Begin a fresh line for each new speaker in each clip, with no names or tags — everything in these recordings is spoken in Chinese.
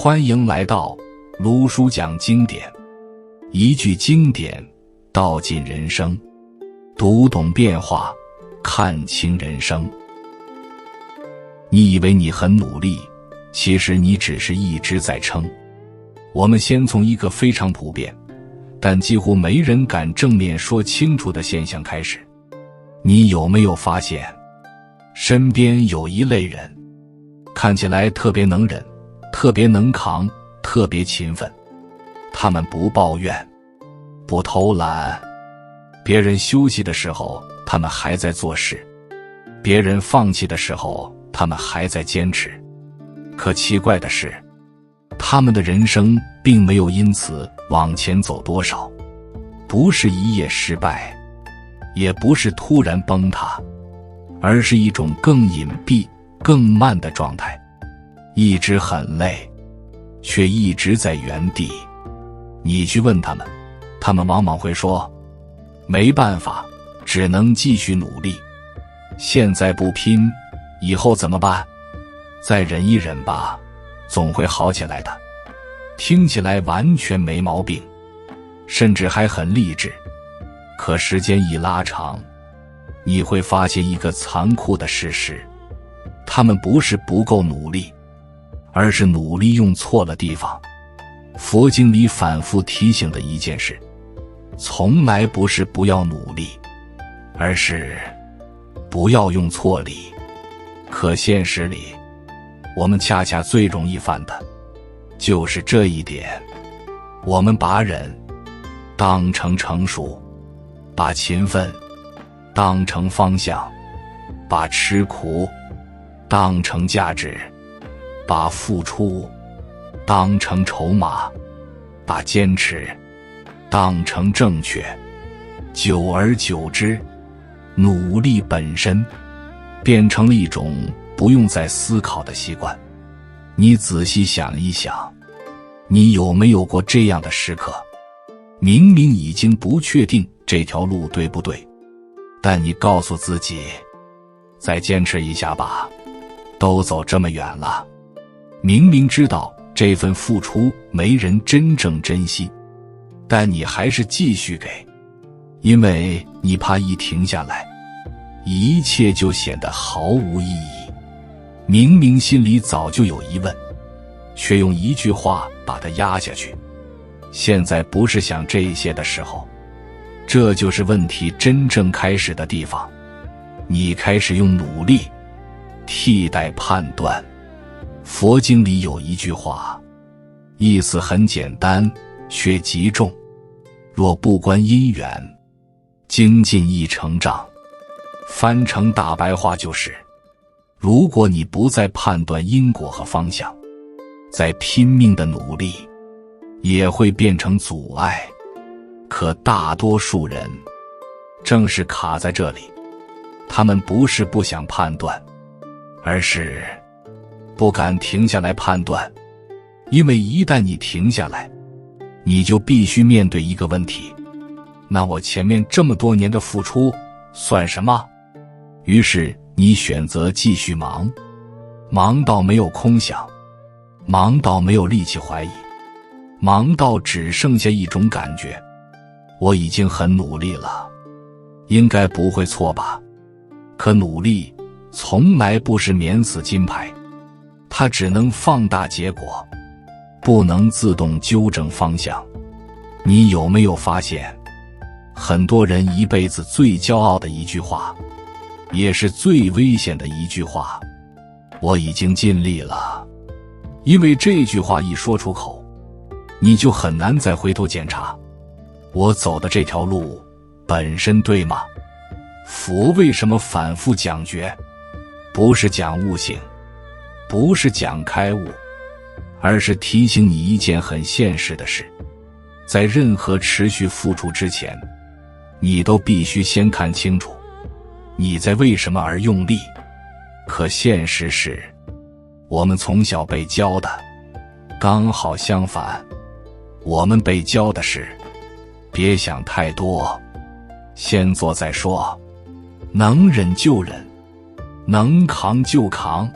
欢迎来到卢叔讲经典，一句经典道尽人生，读懂变化，看清人生。你以为你很努力，其实你只是一直在撑。我们先从一个非常普遍，但几乎没人敢正面说清楚的现象开始。你有没有发现，身边有一类人，看起来特别能忍，特别能扛，特别勤奋。他们不抱怨，不偷懒，别人休息的时候，他们还在做事；别人放弃的时候，他们还在坚持。可奇怪的是，他们的人生并没有因此往前走多少，不是一夜失败，也不是突然崩塌，而是一种更隐蔽、更慢的状态。一直很累，却一直在原地。你去问他们，他们往往会说，没办法，只能继续努力。现在不拼，以后怎么办？再忍一忍吧，总会好起来的。听起来完全没毛病，甚至还很励志。可时间一拉长，你会发现一个残酷的事实，他们不是不够努力，而是努力用错了地方。佛经里反复提醒的一件事，从来不是不要努力，而是不要用错力。可现实里，我们恰恰最容易犯的就是这一点。我们把忍当成成熟，把勤奋当成方向，把吃苦当成价值，把付出当成筹码，把坚持当成正确。久而久之，努力本身变成了一种不用再思考的习惯。你仔细想一想，你有没有过这样的时刻？明明已经不确定这条路对不对，但你告诉自己，再坚持一下吧，都走这么远了。明明知道这份付出没人真正珍惜，但你还是继续给，因为你怕一停下来，一切就显得毫无意义。明明心里早就有疑问，却用一句话把它压下去。现在不是想这些的时候，这就是问题真正开始的地方。你开始用努力替代判断。佛经里有一句话，意思很简单，却极重。若不观因缘，精进亦成障。翻成大白话就是，如果你不再判断因果和方向，再拼命的努力，也会变成阻碍。可大多数人正是卡在这里，他们不是不想判断，而是不敢停下来判断。因为一旦你停下来，你就必须面对一个问题，那我前面这么多年的付出算什么？于是你选择继续忙，忙到没有空想，忙到没有力气怀疑，忙到只剩下一种感觉，我已经很努力了，应该不会错吧？可努力从来不是免死金牌，它只能放大结果，不能自动纠正方向。你有没有发现，很多人一辈子最骄傲的一句话，也是最危险的一句话，我已经尽力了。因为这句话一说出口，你就很难再回头检查，我走的这条路本身对吗？佛为什么反复讲觉？不是讲悟性，不是讲开悟，而是提醒你一件很现实的事，在任何持续付出之前，你都必须先看清楚你在为什么而用力。可现实是，我们从小被教的刚好相反。我们被教的是，别想太多，先做再说，能忍就忍，能扛就扛，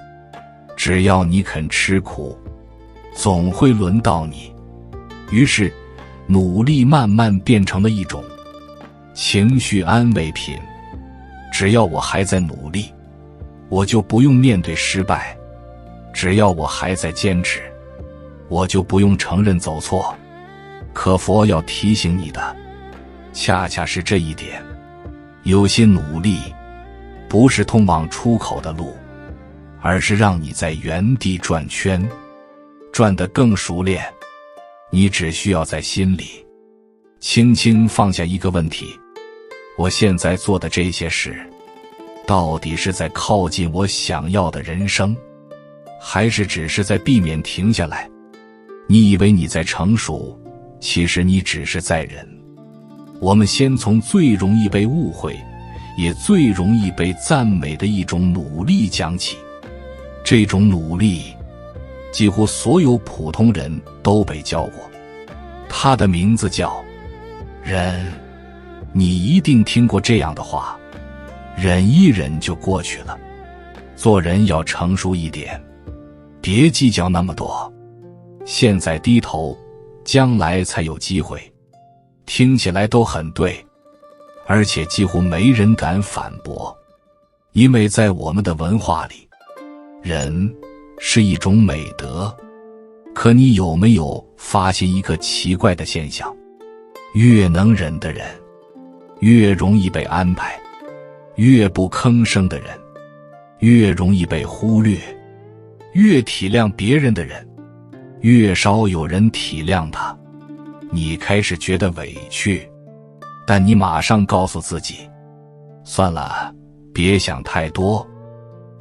只要你肯吃苦。总会轮到你。于是，努力慢慢变成了一种情绪安慰品。只要我还在努力，我就不用面对失败；只要我还在坚持，我就不用承认走错。可佛要提醒你的，恰恰是这一点。有些努力，不是通往出口的路，而是让你在原地转圈，转得更熟练。你只需要在心里轻轻放下一个问题：我现在做的这些事，到底是在靠近我想要的人生，还是只是在避免停下来？你以为你在成熟，其实你只是在忍。我们先从最容易被误会，也最容易被赞美的一种努力讲起。这种努力，几乎所有普通人都被教过，它的名字叫忍。你一定听过这样的话：忍一忍就过去了。做人要成熟一点，别计较那么多。现在低头，将来才有机会。听起来都很对，而且几乎没人敢反驳，因为在我们的文化里，忍是一种美德。可你有没有发现一个奇怪的现象？越能忍的人，越容易被安排；越不吭声的人，越容易被忽略；越体谅别人的人，越少有人体谅他。你开始觉得委屈，但你马上告诉自己，算了，别想太多。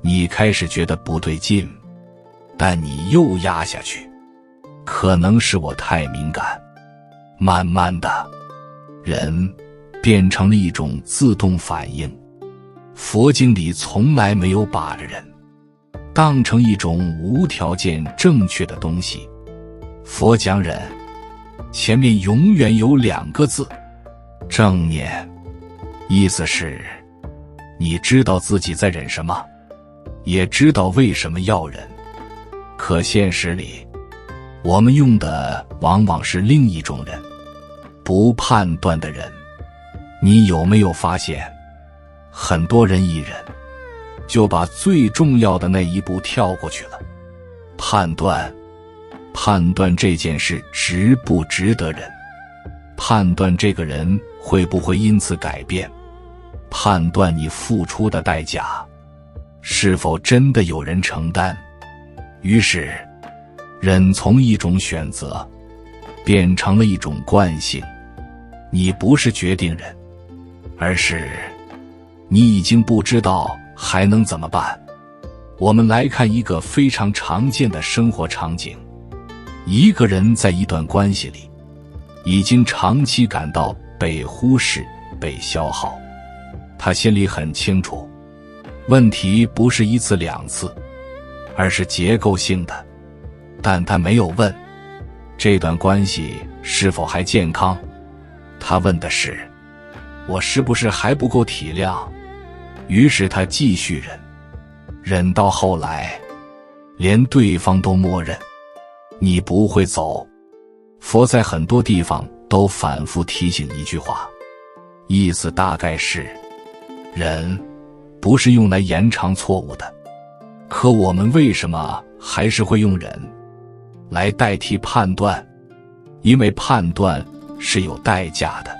你开始觉得不对劲，但你又压下去，可能是我太敏感。慢慢的，忍变成了一种自动反应。佛经里从来没有把忍当成一种无条件正确的东西。佛讲忍，前面永远有2个字：正念。意思是，你知道自己在忍什么，也知道为什么要忍。可现实里，我们用的往往是另一种忍，不判断的忍。你有没有发现，很多人一忍，就把最重要的那一步跳过去了？判断这件事值不值得忍，判断这个人会不会因此改变，判断你付出的代价是否真的有人承担。于是，忍从一种选择变成了一种惯性。你不是决定忍，而是你已经不知道还能怎么办。我们来看一个非常常见的生活场景。一个人在一段关系里，已经长期感到被忽视、被消耗。他心里很清楚，问题不是1次2次，而是结构性的。但他没有问，这段关系是否还健康？他问的是，我是不是还不够体谅？于是他继续忍，忍到后来，连对方都默认你不会走。佛在很多地方都反复提醒一句话，意思大概是，忍不是用来延长错误的。可我们为什么还是会用忍来代替判断？因为判断是有代价的。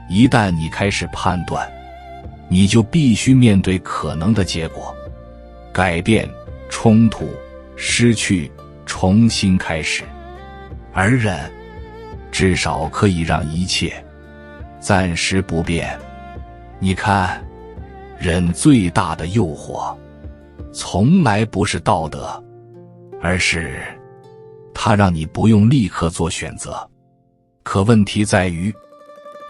一旦你开始判断，你就必须面对可能的结果：改变、冲突、失去、重新开始。而忍至少可以让一切暂时不变。你看，忍最大的诱惑从来不是道德，而是它让你不用立刻做选择。可问题在于，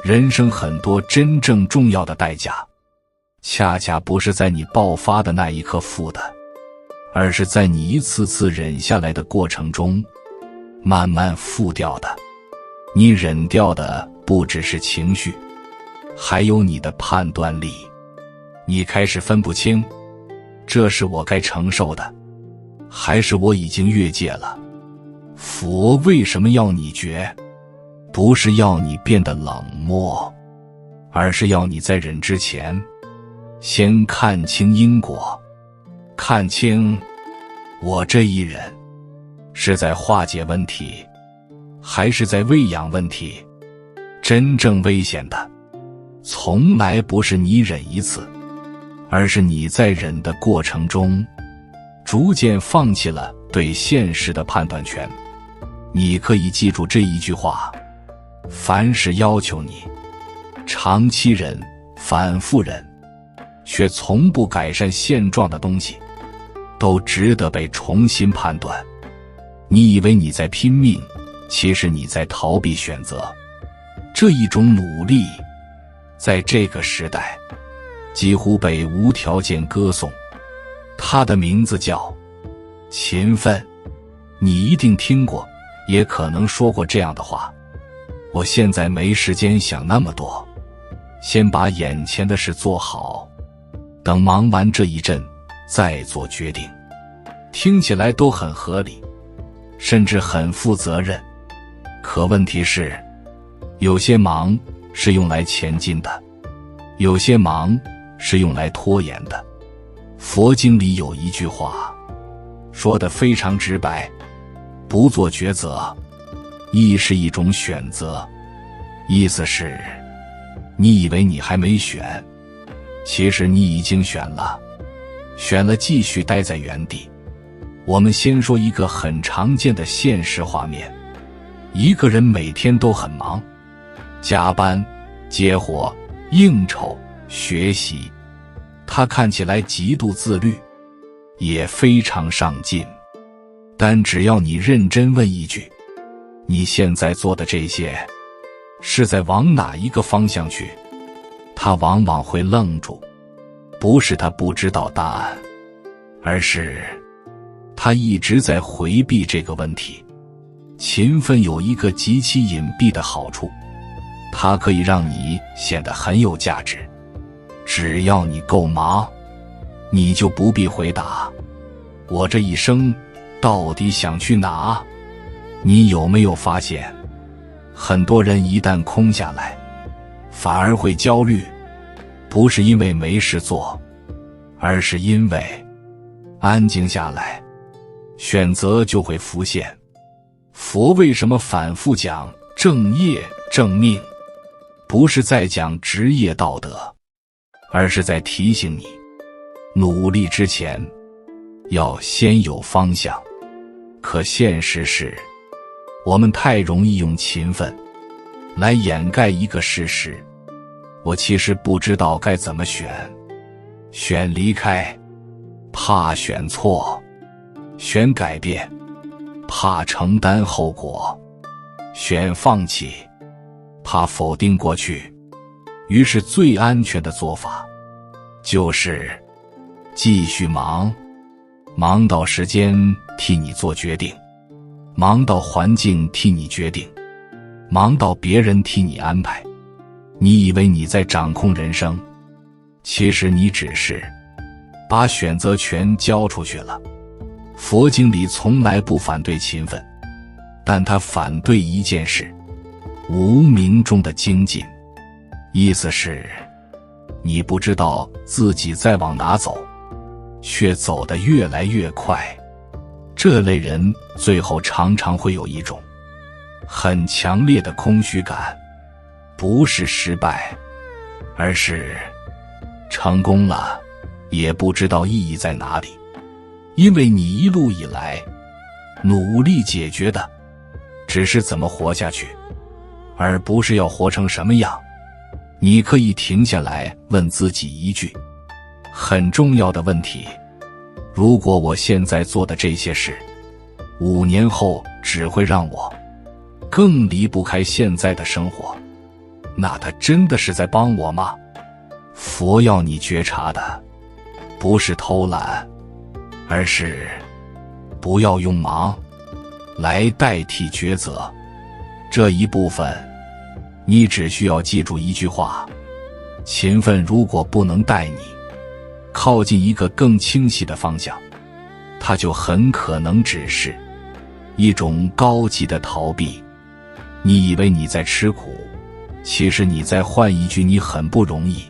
人生很多真正重要的代价，恰恰不是在你爆发的那一刻付的，而是在你一次次忍下来的过程中慢慢付掉的。你忍掉的不只是情绪，还有你的判断力。你开始分不清，这是我该承受的，还是我已经越界了？佛为什么要你觉？不是要你变得冷漠，而是要你在忍之前，先看清因果，看清我这一忍是在化解问题，还是在喂养问题。真正危险的，从来不是你忍一次，而是你在忍的过程中，逐渐放弃了对现实的判断权。你可以记住这一句话：凡是要求你长期忍、反复忍，却从不改善现状的东西，都值得被重新判断。你以为你在拼命，其实你在逃避选择。这一种努力，在这个时代，几乎被无条件歌颂。它的名字叫勤奋。你一定听过，也可能说过这样的话：我现在没时间想那么多，先把眼前的事做好，等忙完这一阵再做决定。听起来都很合理，甚至很负责任。可问题是，有些忙是用来前进的，有些忙是用来拖延的。佛经里有一句话说得非常直白：不做抉择亦是一种选择。意思是，你以为你还没选，其实你已经选了，选了继续待在原地。我们先说一个很常见的现实画面：一个人每天都很忙，加班、接活、应酬、学习，他看起来极度自律，也非常上进。但只要你认真问一句，你现在做的这些是在往哪一个方向去？他往往会愣住。不是他不知道答案，而是他一直在回避这个问题。勤奋有一个极其隐蔽的好处，它可以让你显得很有价值。只要你够忙，你就不必回答我这一生到底想去哪。你有没有发现，很多人一旦空下来，反而会焦虑，不是因为没事做，而是因为安静下来，选择就会浮现。佛为什么反复讲正业正命？不是在讲职业道德，而是在提醒你，努力之前要先有方向。可现实是，我们太容易用勤奋来掩盖一个事实：我其实不知道该怎么选。选离开，怕选错；选改变，怕承担后果；选放弃，怕否定过去。于是最安全的做法就是继续忙，忙到时间替你做决定，忙到环境替你决定，忙到别人替你安排。你以为你在掌控人生，其实你只是把选择权交出去了。佛经里从来不反对勤奋，但他反对一件事：无明中的精进。意思是，你不知道自己在往哪走，却走得越来越快。这类人最后常常会有一种很强烈的空虚感，不是失败，而是成功了也不知道意义在哪里。因为你一路以来努力解决的只是怎么活下去，而不是要活成什么样。你可以停下来问自己一句很重要的问题：如果我现在做的这些事5年后只会让我更离不开现在的生活，那它真的是在帮我吗？佛要你觉察的不是偷懒，而是不要用忙来代替抉择。这一部分你只需要记住一句话：勤奋如果不能带你靠近一个更清晰的方向，它就很可能只是一种高级的逃避。你以为你在吃苦，其实你在换一句你很不容易。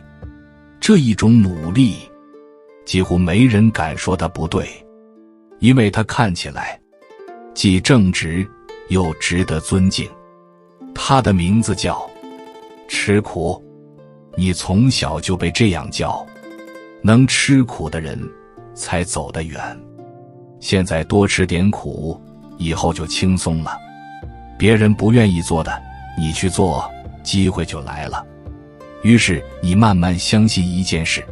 这一种努力，几乎没人敢说它不对，因为它看起来既正直又值得尊敬。它的名字叫吃苦。你从小就被这样教，能吃苦的人才走得远。现在多吃点苦，以后就轻松了。别人不愿意做的，你去做，机会就来了。于是你慢慢相信一件事，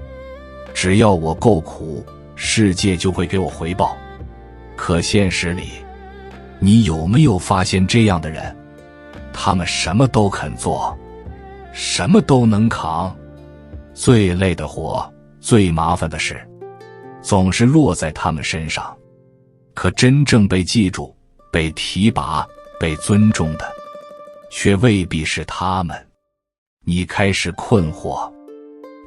只要我够苦，世界就会给我回报。可现实里，你有没有发现这样的人？他们什么都肯做，什么都能扛，最累的活，最麻烦的事，总是落在他们身上。可真正被记住、被提拔、被尊重的，却未必是他们。你开始困惑，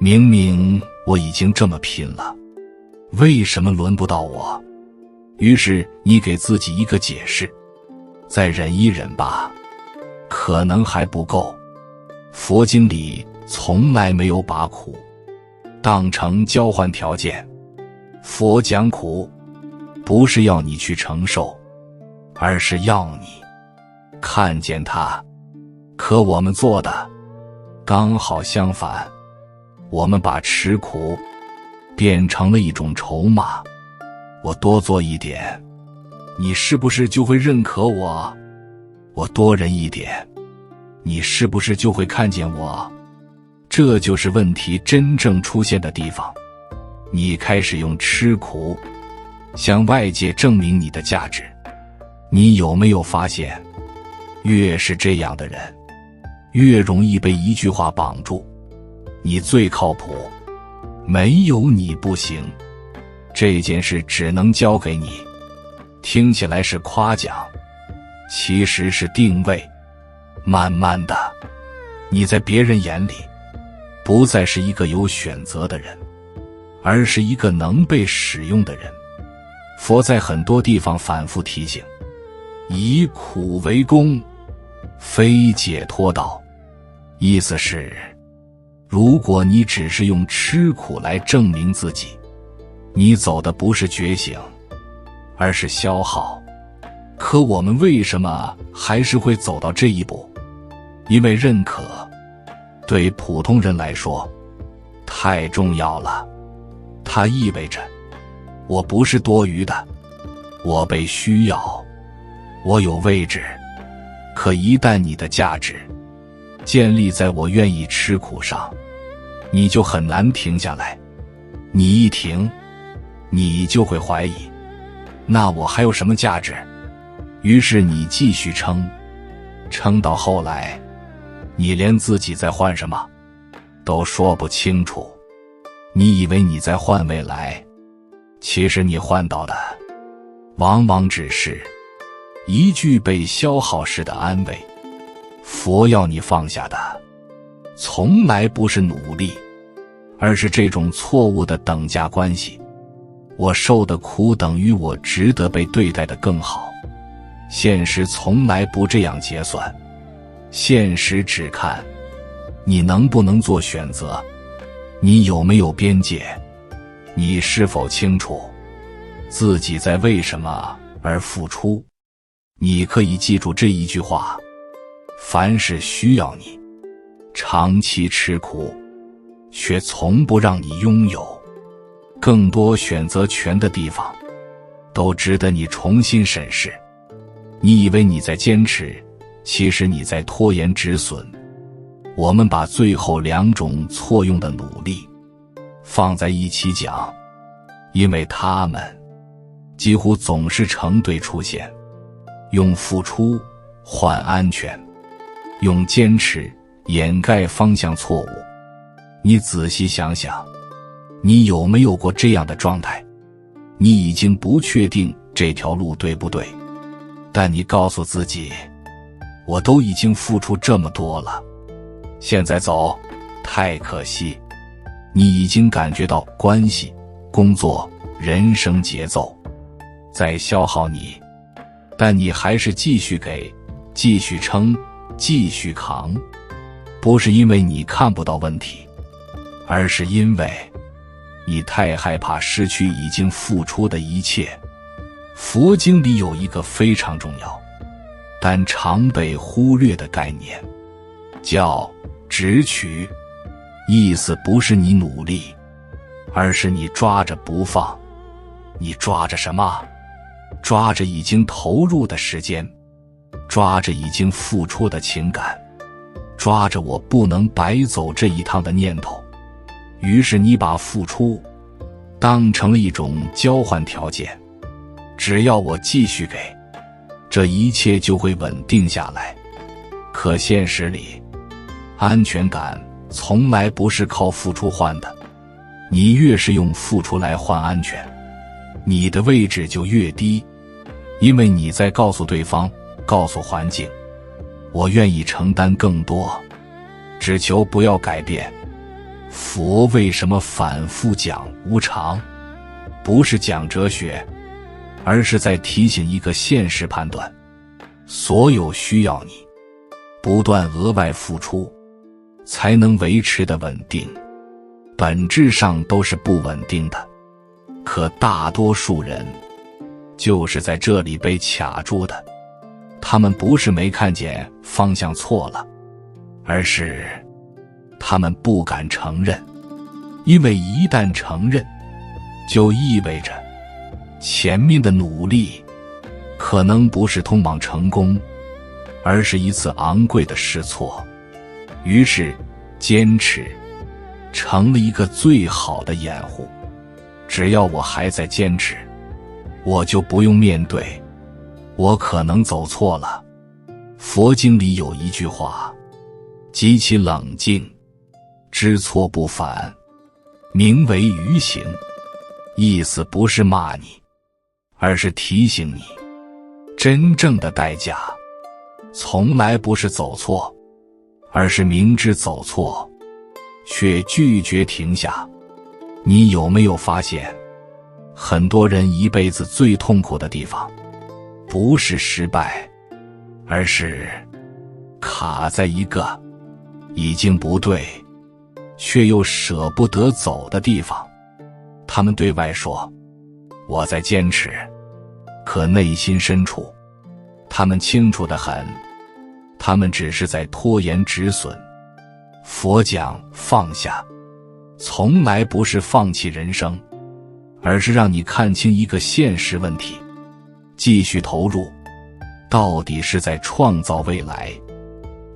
明明我已经这么拼了，为什么轮不到我？于是你给自己一个解释，再忍一忍吧，可能还不够。佛经里从来没有把苦当成交换条件。佛讲苦，不是要你去承受，而是要你看见它。可我们做的刚好相反，我们把吃苦变成了一种筹码。我多做一点，你是不是就会认可我？我多忍一点，你是不是就会看见我？这就是问题真正出现的地方。你开始用吃苦向外界证明你的价值。你有没有发现，越是这样的人，越容易被一句话绑住：你最靠谱，没有你不行。这件事只能交给你。听起来是夸奖，其实是定位。慢慢的，你在别人眼里不再是一个有选择的人，而是一个能被使用的人。佛在很多地方反复提醒，以苦为功，非解脱道。意思是，如果你只是用吃苦来证明自己，你走的不是觉醒，而是消耗。可我们为什么还是会走到这一步？因为认可对普通人来说太重要了。它意味着我不是多余的，我被需要，我有位置。可一旦你的价值建立在我愿意吃苦上，你就很难停下来。你一停，你就会怀疑，那我还有什么价值？于是你继续撑，撑到后来，你连自己在换什么都说不清楚。你以为你在换未来，其实你换到的往往只是一句被消耗式的安慰。佛要你放下的从来不是努力，而是这种错误的等价关系。我受的苦等于我值得被对待的更好。现实从来不这样结算，现实只看你能不能做选择，你有没有边界，你是否清楚自己在为什么而付出。你可以记住这一句话：凡是需要你长期吃苦，却从不让你拥有更多选择权的地方，都值得你重新审视。你以为你在坚持，其实你在拖延止损。我们把最后两种错用的努力放在一起讲，因为他们几乎总是成对出现。用付出换安全，用坚持掩盖方向错误。你仔细想想，你有没有过这样的状态？你已经不确定这条路对不对，但你告诉自己，我都已经付出这么多了，现在走太可惜。你已经感觉到关系、工作、人生节奏在消耗你，但你还是继续给，继续撑，继续扛，不是因为你看不到问题，而是因为你太害怕失去已经付出的一切。佛经里有一个非常重要，但常被忽略的概念，叫执取。意思不是你努力，而是你抓着不放。你抓着什么？抓着已经投入的时间，抓着已经付出的情感，抓着我不能白走这一趟的念头。于是你把付出当成了一种交换条件，只要我继续给，这一切就会稳定下来。可现实里，安全感从来不是靠付出换的，你越是用付出来换安全，你的位置就越低，因为你在告诉对方，告诉环境，我愿意承担更多，只求不要改变。佛为什么反复讲无常？不是讲哲学，而是在提醒一个现实判断：所有需要你不断额外付出才能维持的稳定，本质上都是不稳定的。可大多数人就是在这里被卡住的，他们不是没看见方向错了，而是他们不敢承认。因为一旦承认，就意味着前面的努力可能不是通往成功，而是一次昂贵的试错。于是坚持成了一个最好的掩护。只要我还在坚持，我就不用面对我可能走错了。佛经里有一句话，极其冷静，知错不返，名为愚行。意思不是骂你，而是提醒你，真正的代价从来不是走错，而是明知走错却拒绝停下。你有没有发现，很多人一辈子最痛苦的地方，不是失败，而是卡在一个已经不对，却又舍不得走的地方。他们对外说，我在坚持，可内心深处，他们清楚得很，他们只是在拖延止损。佛讲放下，从来不是放弃人生，而是让你看清一个现实问题：继续投入，到底是在创造未来，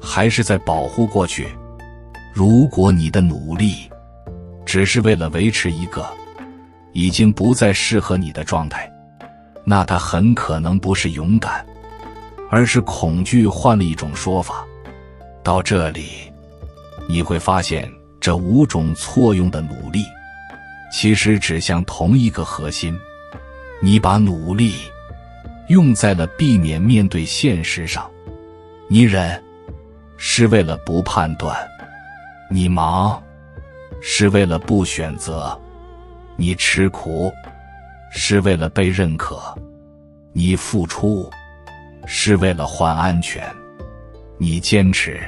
还是在保护过去？如果你的努力只是为了维持一个已经不再适合你的状态，那它很可能不是勇敢，而是恐惧换了一种说法。到这里，你会发现这5种错用的努力其实指向同一个核心。你把努力用在了避免面对现实上，你忍是为了不判断，你忙是为了不选择，你吃苦是为了被认可，你付出是为了换安全，你坚持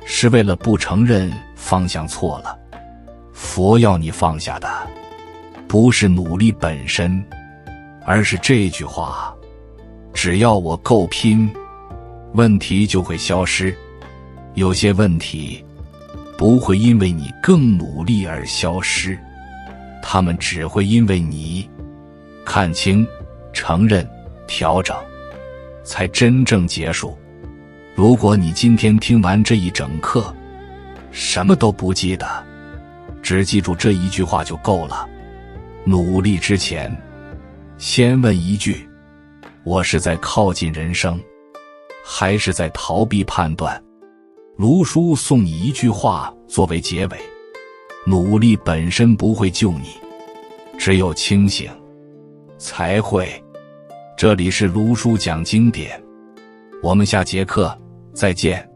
是为了不承认方向错了。佛要你放下的不是努力本身，而是这句话：只要我够拼，问题就会消失。有些问题不会因为你更努力而消失，他们只会因为你看清、承认、调整，才真正结束。如果你今天听完这一整课，什么都不记得，只记住这一句话就够了。努力之前，先问一句：我是在靠近人生，还是在逃避判断？卢叔送你一句话作为结尾：努力本身不会救你，只有清醒才会。这里是卢叔讲经典，我们下节课再见。